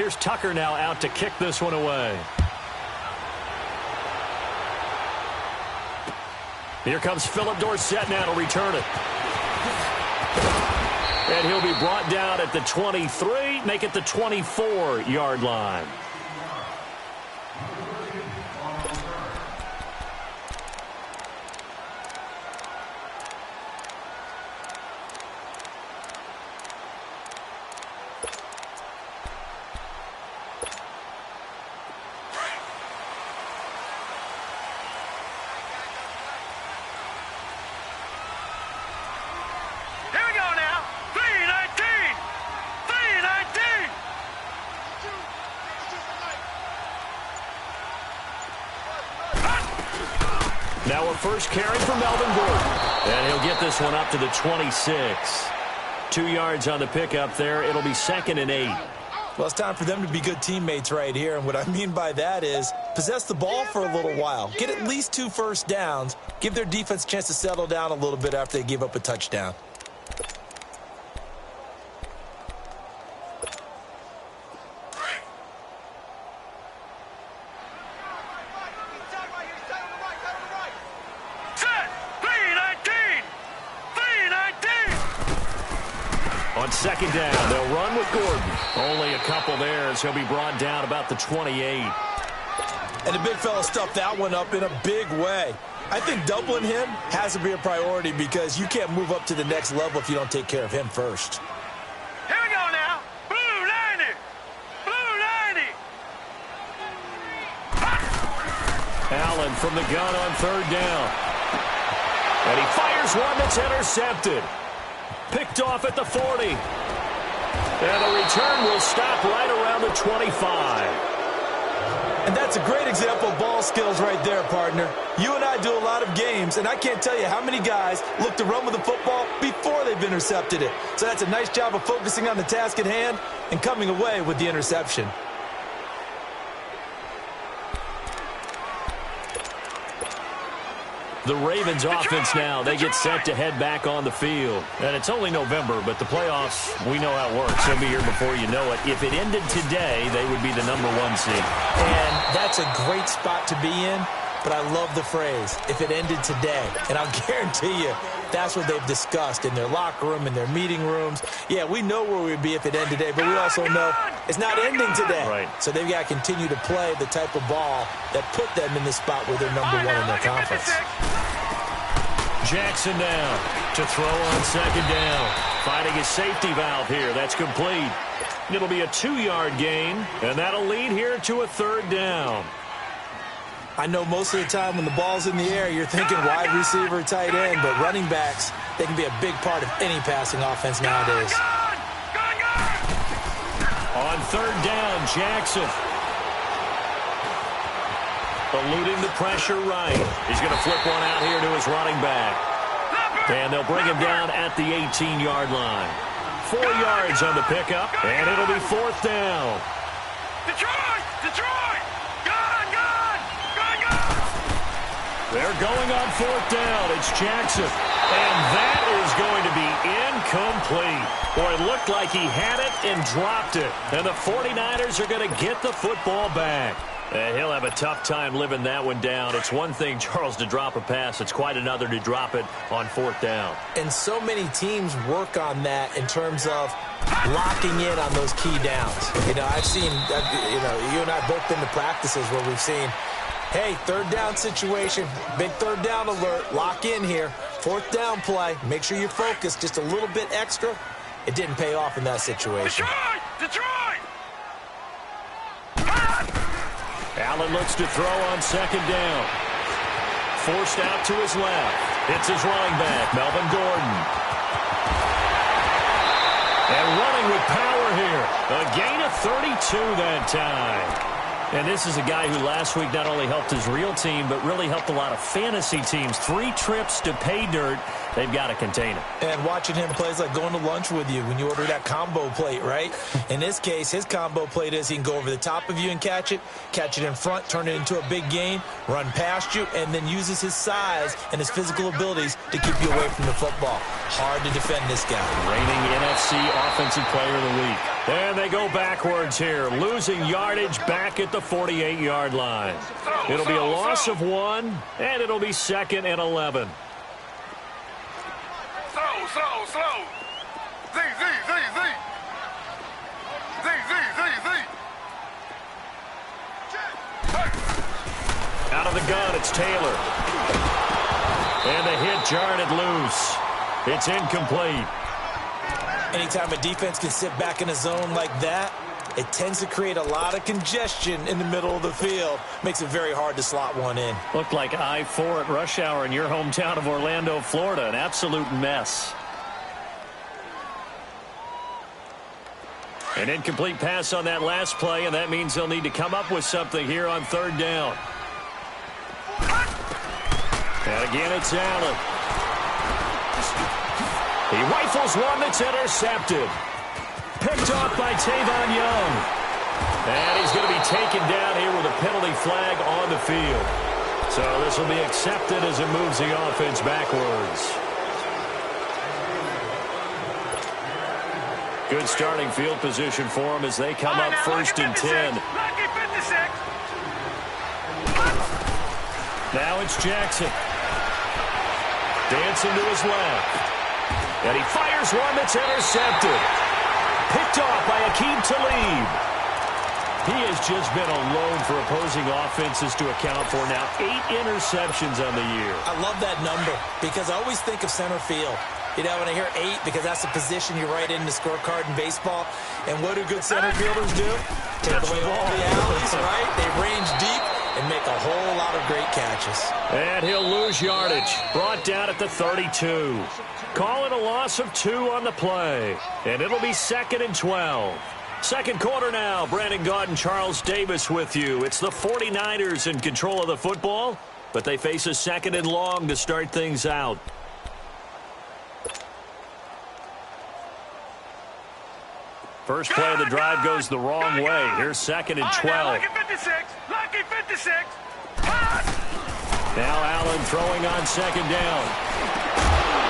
Here's Tucker now out to kick this one away. Here comes Philip Dorsett now to return it. And he'll be brought down at the 23, make it the 24-yard line. Now a first carry for Melvin Gordon. And he'll get this one up to the 26. 2 yards on the pickup there. It'll be 2nd and 8. Well, it's time for them to be good teammates right here. And what I mean by that is possess the ball for a little while. Get at least 2 first downs. Give their defense a chance to settle down a little bit after they give up a touchdown. On 2nd down, they'll run with Gordon. Only a couple there as he'll be brought down about the 28. And the big fella stuffed that one up in a big way. I think doubling him has to be a priority because you can't move up to the next level if you don't take care of him first. Here we go now. Blue 90. Blue 90. Allen from the gun on 3rd down. And he fires one that's intercepted. Picked off at the 40. And the return will stop right around the 25. And that's a great example of ball skills right there, partner. You and I do a lot of games, and I can't tell you how many guys look to run with the football before they've intercepted it. So that's a nice job of focusing on the task at hand and coming away with the interception. The Ravens offense now, they get set to head back on the field. And it's only November, but the playoffs, we know how it works. They'll be here before you know it. If it ended today, they would be the #1 seed. And that's a great spot to be in, but I love the phrase, if it ended today. And I'll guarantee you, that's what they've discussed in their locker room, in their meeting rooms. Yeah, we know where we'd be if it ended today, but we also know it's not ending today. Right. So they've got to continue to play the type of ball that put them in the spot where they're #1 in their conference. Jackson now to throw on 2nd down. Finding his safety valve here. That's complete. It'll be a 2-yard gain, and that'll lead here to a 3rd down. I know most of the time when the ball's in the air, you're thinking wide receiver, tight end, but running backs, they can be a big part of any passing offense nowadays. On 3rd down, Jackson. Eluding the pressure right. He's going to flip one out here to his running back. And they'll bring him down at the 18-yard line. 4 yards on the pickup, and it'll be 4th down. Detroit! Detroit! Gone! They're going on 4th down. It's Jackson. And that is going to be incomplete. Boy, it looked like he had it and dropped it. And the 49ers are going to get the football back. And he'll have a tough time living that one down. It's one thing, Charles, to drop a pass. It's quite another to drop it on 4th down. And so many teams work on that in terms of locking in on those key downs. You know, I've seen, you and I both been to practices where we've seen, hey, 3rd down situation, big 3rd down alert, lock in here. 4th down play, make sure you're focused just a little bit extra. It didn't pay off in that situation. Detroit! Allen looks to throw on 2nd down. Forced out to his left. It's his running back, Melvin Gordon. And running with power here. A gain of 32 that time. And this is a guy who last week not only helped his real team, but really helped a lot of fantasy teams. 3 trips to pay dirt. They've got to contain it. And watching him play is like going to lunch with you when you order that combo plate, right? In this case, his combo plate is he can go over the top of you and catch it in front, turn it into a big gain, run past you, and then uses his size and his physical abilities to keep you away from the football. Hard to defend this guy. Reigning NFC Offensive Player of the Week. And they go backwards here, losing yardage back at the 48-yard line. It'll be a loss of 1, and it'll be 2nd and 11. Slow. Z. Out of the gun, it's Taylor. And the hit jarred it loose. It's incomplete. Anytime a defense can sit back in a zone like that, it tends to create a lot of congestion in the middle of the field. Makes it very hard to slot one in. Looked like I-4 at rush hour in your hometown of Orlando, Florida. An absolute mess. An incomplete pass on that last play, and that means they'll need to come up with something here on 3rd down. And again, it's Allen. He rifles one that's intercepted. Picked off by Tavon Young. And he's going to be taken down here with a penalty flag on the field. So this will be accepted as it moves the offense backwards. Good starting field position for them as they come up 1st and 10. Now it's Jackson. Dancing to his left. And he fires one that's intercepted. Picked off by Aqib Talib. He has just been alone for opposing offenses to account for now 8 interceptions on the year. I love that number because I always think of center field. You know, when I hear 8, because that's the position you write in the scorecard in baseball. And what do good center fielders do? Take away all the alleys, right? They range deep and make a whole lot of great catches. And he'll lose yardage. Brought down at the 32. Call it a loss of 2 on the play. And it'll be 2nd and 12. Second quarter now. Brandon Gaud and Charles Davis with you. It's the 49ers in control of the football, but they face a 2nd and long to start things out. First play of the drive goes the wrong way. Here's 2nd and 12. Lucky 56. Now Allen throwing on 2nd down.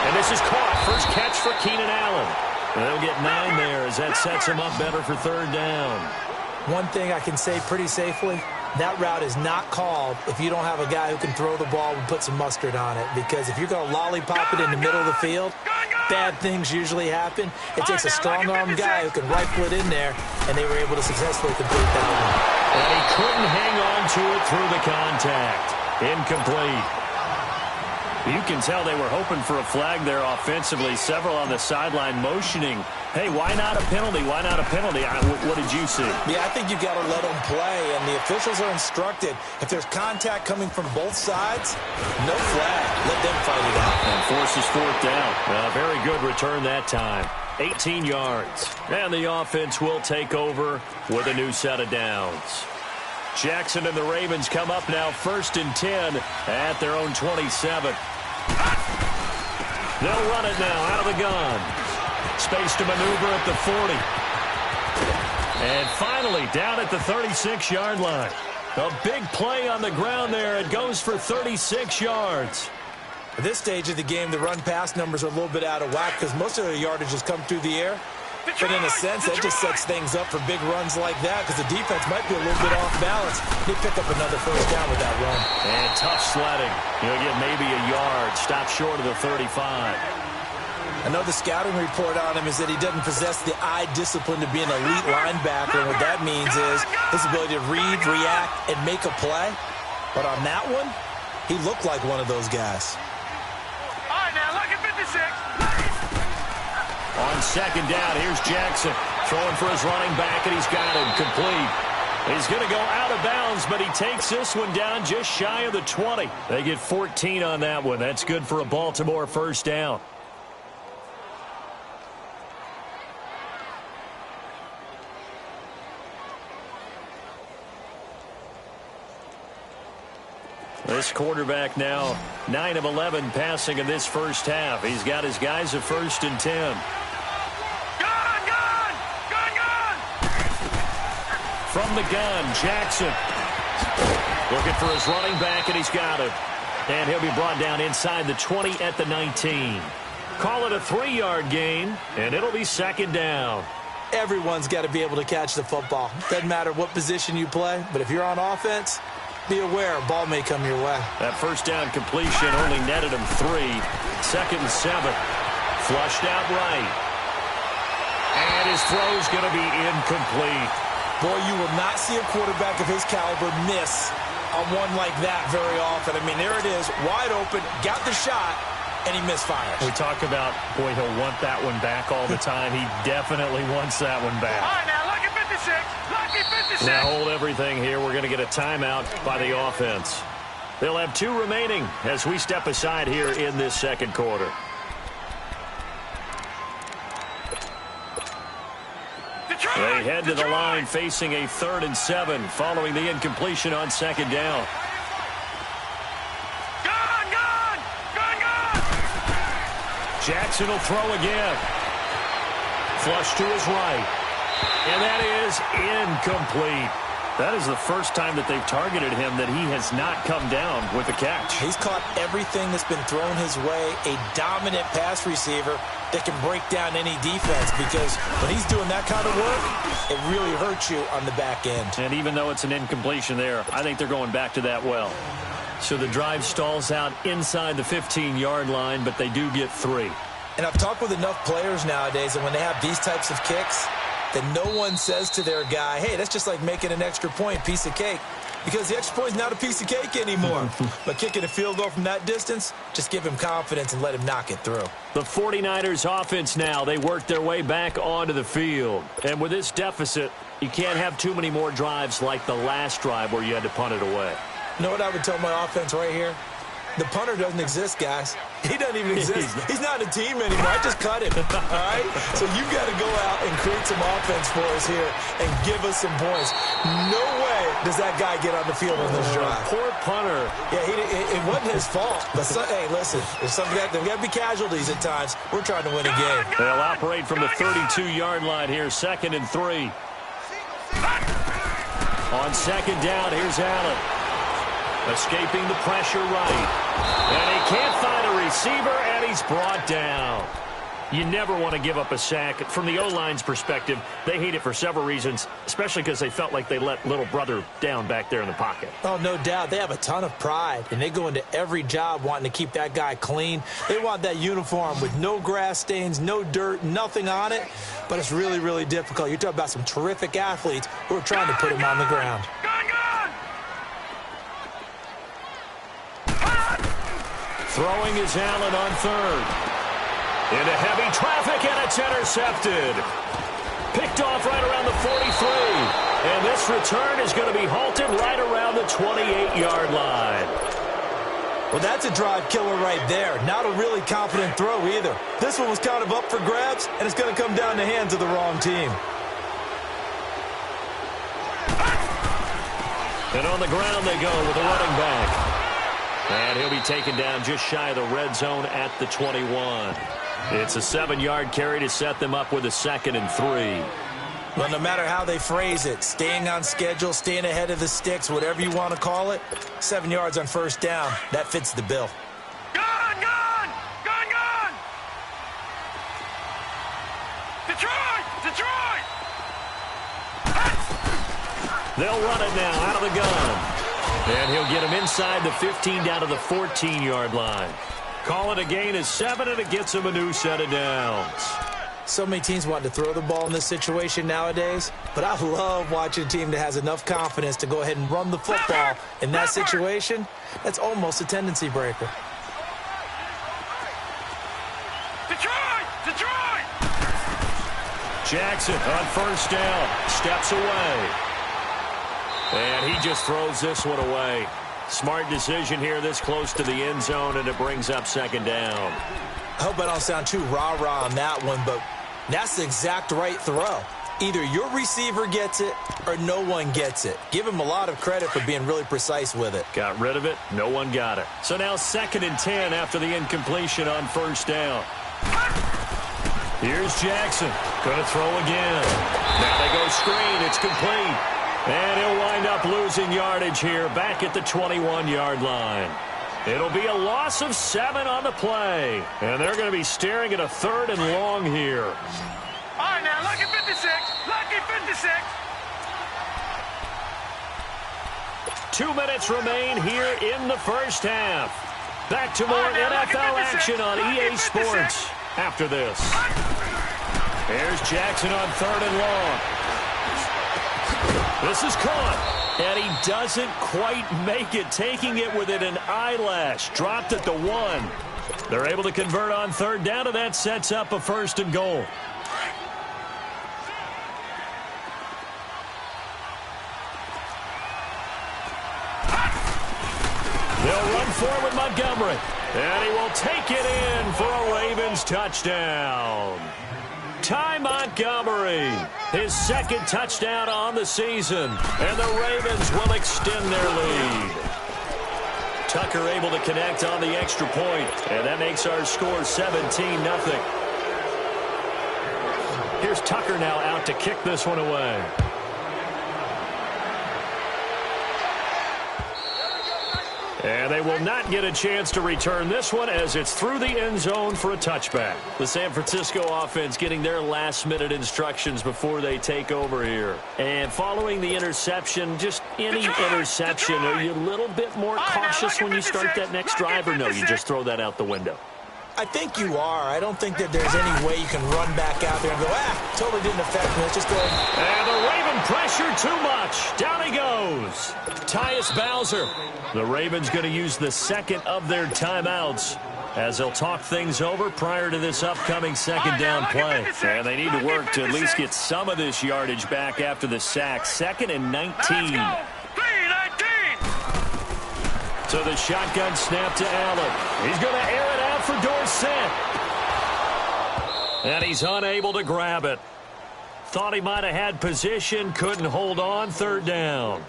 And this is caught. First catch for Keenan Allen. And they'll get 9 there as that sets him up better for 3rd down. One thing I can say pretty safely, that route is not called if you don't have a guy who can throw the ball and put some mustard on it. Because if you're going to lollipop it in the middle of the field, bad things usually happen. It takes a strong-arm guy who can rifle it in there, and they were able to successfully complete that one. And he couldn't hang on to it through the contact. Incomplete. You can tell they were hoping for a flag there offensively. Several on the sideline motioning. Hey, why not a penalty? Why not a penalty? What did you see? Yeah, I think you've got to let them play, and the officials are instructed. If there's contact coming from both sides, no flag. Let them fight it out. And forces 4th down. Very good return that time. 18 yards. And the offense will take over with a new set of downs. Jackson and the Ravens come up now 1st and 10 at their own 27. They'll run it now out of the gun. Space to maneuver at the 40. And finally down at the 36-yard line. A big play on the ground there. It goes for 36 yards. At this stage of the game, the run-pass numbers are a little bit out of whack because most of their yardage has come through the air. But in a sense, that just sets things up for big runs like that because the defense might be a little bit off balance. They pick up another 1st down with that run. And tough sledding. You'll get maybe a yard. Stop short of the 35. I know the scouting report on him is that he doesn't possess the eye discipline to be an elite linebacker. And what that means is his ability to read, react, and make a play. But on that one, he looked like one of those guys. All right, now, lucky 56. On 2nd down, here's Jackson throwing for his running back, and he's got him complete. He's going to go out of bounds, but he takes this one down just shy of the 20. They get 14 on that one. That's good for a Baltimore 1st down. This quarterback now 9 of 11 passing in this first half. He's got his guys at 1st and 10. From the gun, Jackson looking for his running back, and he's got it. And he'll be brought down inside the 20 at the 19. Call it a 3-yard gain, and it'll be 2nd down. Everyone's got to be able to catch the football. Doesn't matter what position you play, but if you're on offense, be aware a ball may come your way. That first down completion only netted him 3. 2nd and 7. Flushed out right. And his throw's going to be incomplete. Boy, you will not see a quarterback of his caliber miss on one like that very often. I mean, there it is, wide open, got the shot, and he misfires. We talk about, boy, he'll want that one back all the time. He definitely wants that one back. All right, now, lucky 56. Lucky 56. Now hold everything here. We're going to get a timeout by the offense. They'll have 2 remaining as we step aside here in this second quarter. They head to the line facing a 3rd and 7 following the incompletion on 2nd down. Jackson will throw again. Flush to his right. And that is incomplete. That is the first time that they've targeted him that he has not come down with a catch. He's caught everything that's been thrown his way. A dominant pass receiver that can break down any defense, because when he's doing that kind of work, it really hurts you on the back end. And even though it's an incompletion there, I think they're going back to that well. So the drive stalls out inside the 15-yard line, but they do get 3. And I've talked with enough players nowadays, and when they have these types of kicks, that no one says to their guy, hey, that's just like making an extra point, piece of cake. Because the extra point is not a piece of cake anymore. But kicking a field goal from that distance, just give him confidence and let him knock it through. The 49ers offense now, they work their way back onto the field. And with this deficit, you can't have too many more drives like the last drive where you had to punt it away. You know what I would tell my offense right here? The punter doesn't exist, guys. He doesn't even exist. He's not a team anymore. I just cut him, all right? So you've got to go out and create some offense for us here and give us some points. No way does that guy get on the field on this drive. Poor punter. Yeah, it wasn't his fault. But, hey, listen, there's got to be casualties at times. We're trying to win a game. They'll operate from the 32-yard line here, 2nd and 3. On 2nd down, here's Allen. Escaping the pressure right. And he can't find a receiver, and he's brought down. You never want to give up a sack. From the O-line's perspective, they hate it for several reasons, especially because they felt like they let little brother down back there in the pocket. Oh, no doubt. They have a ton of pride, and they go into every job wanting to keep that guy clean. They want that uniform with no grass stains, no dirt, nothing on it. But it's really, really difficult. You're talking about some terrific athletes who are trying to put him on the ground. Throwing is Allen on 3rd. Into heavy traffic, and it's intercepted. Picked off right around the 43. And this return is going to be halted right around the 28-yard line. Well, that's a drive killer right there. Not a really confident throw either. This one was kind of up for grabs, and it's going to come down the hands of the wrong team. And on the ground they go with the running back. And he'll be taken down just shy of the red zone at the 21. It's a 7-yard carry to set them up with a 2nd and 3. Well, no matter how they phrase it, staying on schedule, staying ahead of the sticks, whatever you want to call it, 7 yards on 1st down, that fits the bill. Gone! Detroit! They'll run it now out of the gun. And he'll get him inside the 15 down to the 14-yard line. Call it a gain of 7, and it gets him a new set of downs. So many teams want to throw the ball in this situation nowadays, but I love watching a team that has enough confidence to go ahead and run the football in that situation. That's almost a tendency breaker. Detroit! Jackson on 1st down, steps away. And he just throws this one away. Smart decision here this close to the end zone, and it brings up 2nd down. I hope I don't sound too rah-rah on that one, but that's the exact right throw. Either your receiver gets it or no one gets it. Give him a lot of credit for being really precise with it. Got rid of it. No one got it. So now 2nd and 10 after the incompletion on 1st down. Here's Jackson. Going to throw again. Now they go screen. It's complete. And he'll wind up losing yardage here back at the 21-yard line. It'll be a loss of 7 on the play. And they're going to be staring at a 3rd and long here. All right, now, lucky 56. Lucky 56. 2 minutes remain here in the 1st half. Back to more NFL action on EA Sports after this. Here's Jackson on 3rd and long. This is caught. And he doesn't quite make it, taking it within an eyelash. Dropped at the 1. They're able to convert on 3rd down, and that sets up a 1st and goal. They'll run forward with Montgomery. And he will take it in for a Ravens touchdown. Ty Montgomery, his 2nd touchdown on the season. And the Ravens will extend their lead. Tucker able to connect on the extra point. And that makes our score 17-0. Here's Tucker now out to kick this one away. And they will not get a chance to return this one as it's through the end zone for a touchback. The San Francisco offense getting their last-minute instructions before they take over here. And following the interception, just any interception, are you a little bit more cautious when you start that next drive, or no, you just throw that out the window? I think you are. I don't think that there's any way you can run back out there and go, totally didn't affect me. Let's just go. And the Raven pressure too much. Down he goes. Tyus Bowser. The Ravens going to use the 2nd of their timeouts as they'll talk things over prior to this upcoming 2nd down play. And they need to work to at least get some of this yardage back after the sack. 2nd and 19. So the shotgun snap to Allen. He's going to air it out for Dorsett. And he's unable to grab it. Thought he might have had position, couldn't hold on. 3rd down.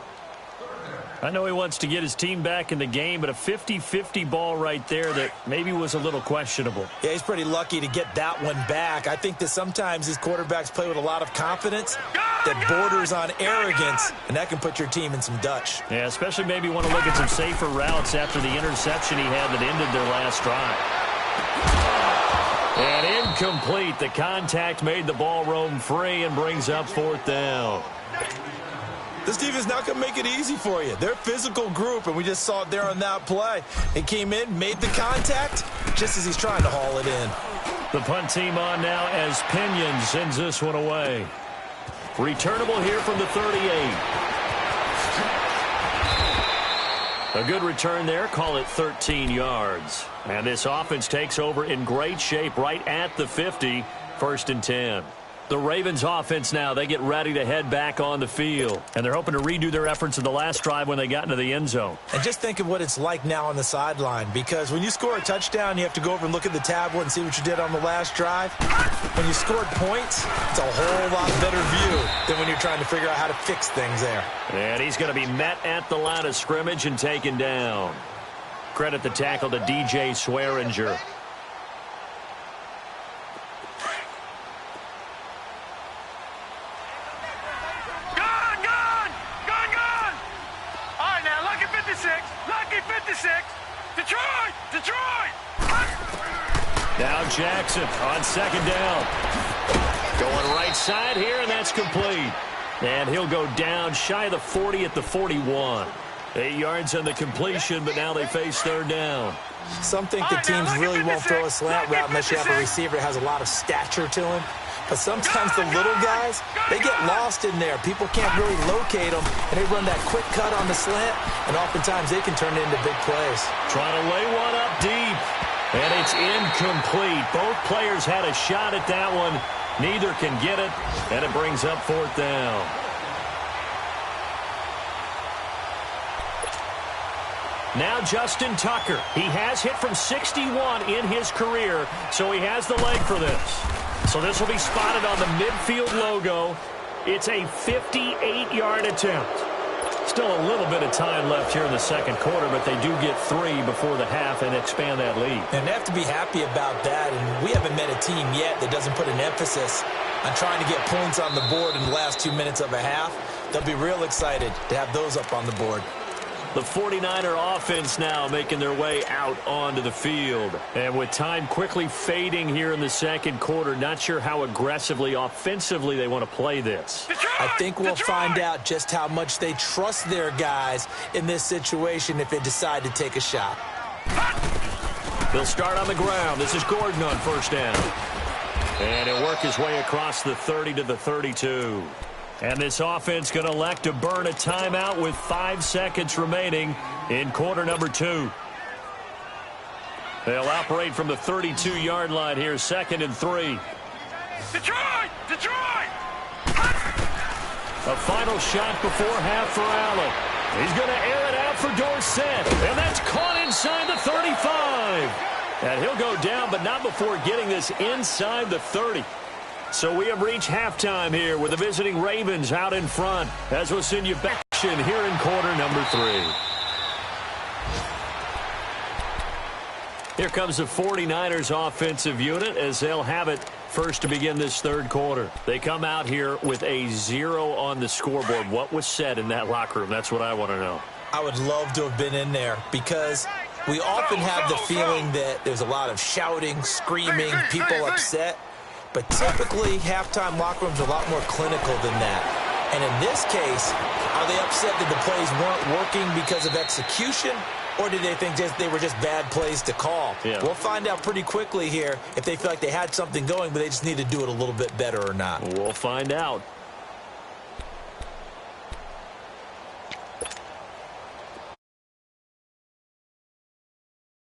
I know he wants to get his team back in the game, but a 50-50 ball right there that maybe was a little questionable. Yeah, he's pretty lucky to get that one back. I think that sometimes these quarterbacks play with a lot of confidence that borders on arrogance, and that can put your team in some Dutch. Yeah, especially maybe want to look at some safer routes after the interception he had that ended their last drive. And incomplete. The contact made the ball roam free and brings up 4th down. This team is not going to make it easy for you. They're a physical group, and we just saw it there on that play. He came in, made the contact, just as he's trying to haul it in. The punt team on now as Pinion sends this one away. Returnable here from the 38. A good return there. Call it 13 yards. And this offense takes over in great shape right at the 50. 1st and 10. The Ravens offense now, they get ready to head back on the field. And they're hoping to redo their efforts in the last drive when they got into the end zone. And just think of what it's like now on the sideline, because when you score a touchdown, you have to go over and look at the tablet and see what you did on the last drive. When you scored points, it's a whole lot better view than when you're trying to figure out how to fix things there. And he's going to be met at the line of scrimmage and taken down. Credit the tackle to DJ Swearinger. Detroit! Now Jackson on 2nd down. Going right side here, and that's complete. And he'll go down shy of the 40 at the 41. 8 yards on the completion, but now they face 3rd down. Some think the teams really won't throw a slant route unless you have a receiver that has a lot of stature to him. But sometimes the little guys, they get lost in there. People can't really locate them, and they run that quick cut on the slant, and oftentimes they can turn it into big plays. Trying to lay one up deep, and it's incomplete. Both players had a shot at that one. Neither can get it, and it brings up 4th down. Now Justin Tucker. He has hit from 61 in his career, so he has the leg for this. So this will be spotted on the midfield logo, It's a 58-yard attempt. Still a little bit of time left here in the second quarter, but they do get 3 before the half and expand that lead. And they have to be happy about that, and we haven't met a team yet that doesn't put an emphasis on trying to get points on the board in the last 2 minutes of a half. They'll be real excited to have those up on the board. The 49er offense now making their way out onto the field. And with time quickly fading here in the second quarter, not sure how aggressively, offensively they want to play this. I think we'll find out just how much they trust their guys in this situation if they decide to take a shot. They'll start on the ground. This is Gordon on first down. And he'll work his way across the 30 to the 32. And this offense going to elect to burn a timeout with 5 seconds remaining in quarter number 2. They'll operate from the 32-yard line here, 2nd and 3. Detroit! Detroit! A final shot before half for Allen. He's going to air it out for Dorsett. And that's caught inside the 35. And he'll go down, but not before getting this inside the 30. So we have reached halftime here with the visiting Ravens out in front as we'll send you back here in quarter number 3. Here comes the 49ers offensive unit as they'll have it first to begin this third quarter. They come out here with a 0 on the scoreboard. What was said in that locker room? That's what I want to know. I would love to have been in there because we often have the feeling that there's a lot of shouting, screaming, people upset. But typically, halftime locker rooms are a lot more clinical than that. And in this case, are they upset that the plays weren't working because of execution? Or did they think they were just bad plays to call? Yeah. We'll find out pretty quickly here if they feel like they had something going, but they just need to do it a little bit better or not. We'll find out.